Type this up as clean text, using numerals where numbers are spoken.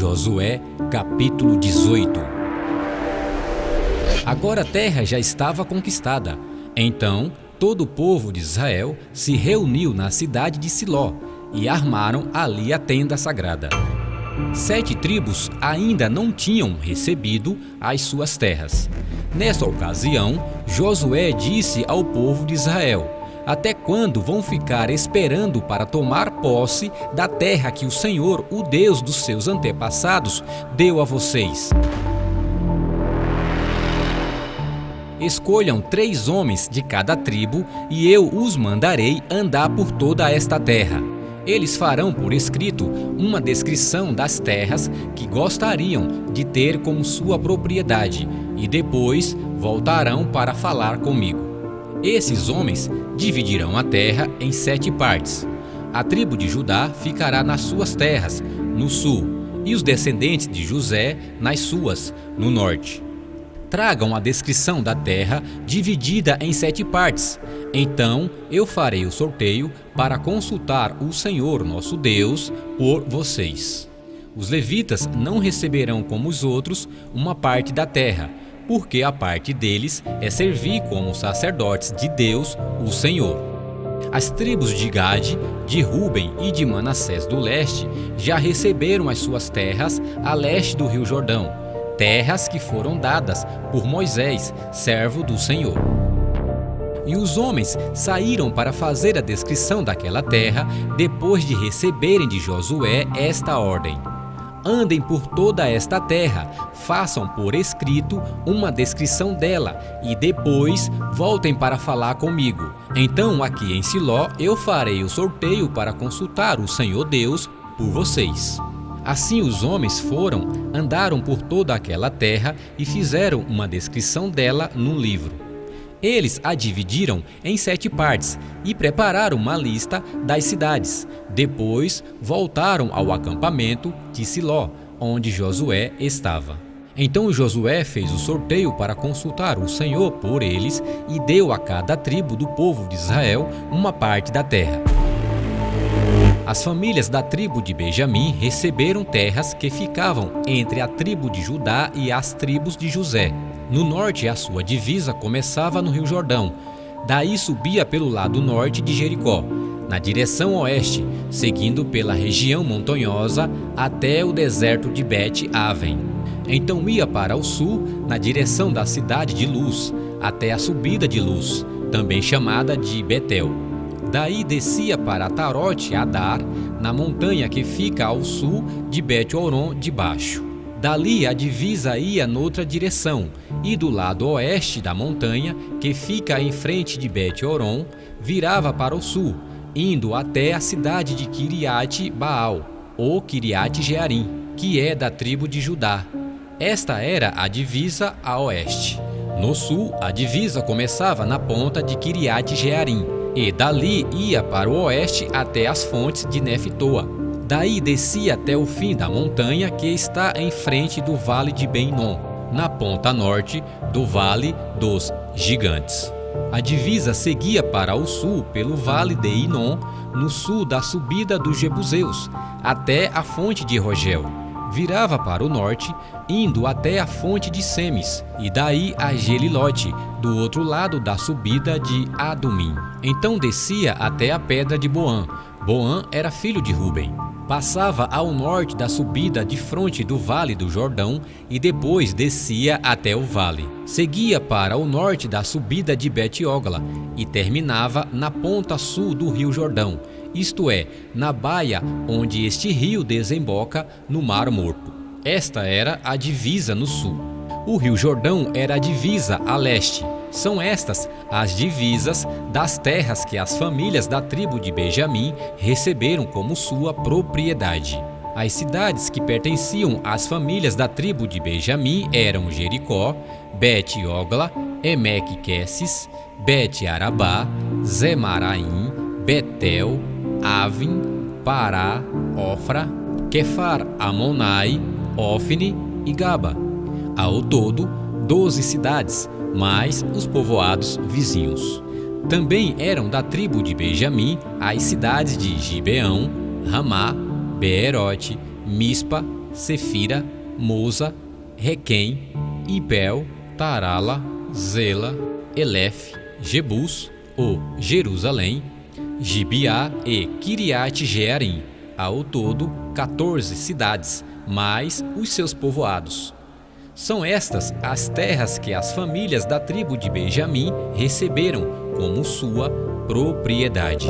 Josué, capítulo 18. Agora a terra já estava conquistada. Então, todo o povo de Israel se reuniu na cidade de Siló e armaram ali a tenda sagrada. 7 tribos ainda não tinham recebido as suas terras. Nessa ocasião, Josué disse ao povo de Israel: até quando vão ficar esperando para tomar posse da terra que o Senhor, o Deus dos seus antepassados, deu a vocês? Escolham 3 homens de cada tribo e eu os mandarei andar por toda esta terra. Eles farão por escrito uma descrição das terras que gostariam de ter como sua propriedade e depois voltarão para falar comigo. Esses homens dividirão a terra em 7 partes. A tribo de Judá ficará nas suas terras, no sul, e os descendentes de José nas suas, no norte. Tragam a descrição da terra dividida em 7 partes. Então eu farei o sorteio para consultar o Senhor nosso Deus por vocês. Os levitas não receberão como os outros uma parte da terra, porque a parte deles é servir como sacerdotes de Deus, o Senhor. As tribos de Gade, de Ruben e de Manassés do leste já receberam as suas terras a leste do rio Jordão, terras que foram dadas por Moisés, servo do Senhor. E os homens saíram para fazer a descrição daquela terra depois de receberem de Josué esta ordem: andem por toda esta terra, façam por escrito uma descrição dela e depois voltem para falar comigo. Então aqui em Siló eu farei o sorteio para consultar o Senhor Deus por vocês. Assim os homens foram, andaram por toda aquela terra e fizeram uma descrição dela num livro. Eles a dividiram em 7 partes e prepararam uma lista das cidades. Depois voltaram ao acampamento de Siló, onde Josué estava. Então Josué fez o sorteio para consultar o Senhor por eles e deu a cada tribo do povo de Israel uma parte da terra. As famílias da tribo de Benjamim receberam terras que ficavam entre a tribo de Judá e as tribos de José. No norte, a sua divisa começava no rio Jordão. Daí subia pelo lado norte de Jericó, na direção oeste, seguindo pela região montanhosa até o deserto de Bet-Aven. Então ia para o sul, na direção da cidade de Luz, até a subida de Luz, também chamada de Betel. Daí descia para Atarote Adar, na montanha que fica ao sul de Bet-Horon de baixo. Dali a divisa ia noutra direção, e do lado oeste da montanha, que fica em frente de Bet-Horon, virava para o sul, indo até a cidade de Quiriate-Baal, ou Quiriate-Jearim, que é da tribo de Judá. Esta era a divisa a oeste. No sul, a divisa começava na ponta de Quiriate-Jearim, e dali ia para o oeste até as fontes de Neftoa. Daí descia até o fim da montanha que está em frente do vale de Ben-Hinom, na ponta norte do vale dos gigantes. A divisa seguia para o sul pelo vale de Hinom, no sul da subida dos Jebuseus, até a fonte de Rogel. Virava para o norte, indo até a fonte de Semes, e daí a Gelilote, do outro lado da subida de Adumim. Então descia até a pedra de Boã. Boã era filho de Ruben. Passava ao norte da subida de fronte do vale do Jordão e depois descia até o vale. Seguia para o norte da subida de Bet-Ogla e terminava na ponta sul do rio Jordão, isto é, na baía onde este rio desemboca no Mar Morto. Esta era a divisa no sul. O rio Jordão era a divisa a leste. São estas as divisas das terras que as famílias da tribo de Benjamim receberam como sua propriedade. As cidades que pertenciam às famílias da tribo de Benjamim eram Jericó, Bet-Ogla, Emeque-Quessis, Bet-Arabá, Zemaraim, Betel, Avim, Pará, Ofra, Quefar-Amonai, Ofne e Gaba. Ao todo, 12 cidades, mais os povoados vizinhos. Também eram da tribo de Benjamim as cidades de Gibeão, Ramá, Beerote, Mispa, Sefira, Moza, Requém, Ibel, Tarala, Zela, Elef, Jebus, ou Jerusalém, Gibeá e Kiriat-Jearim, ao todo 14 cidades, mais os seus povoados. São estas as terras que as famílias da tribo de Benjamim receberam como sua propriedade.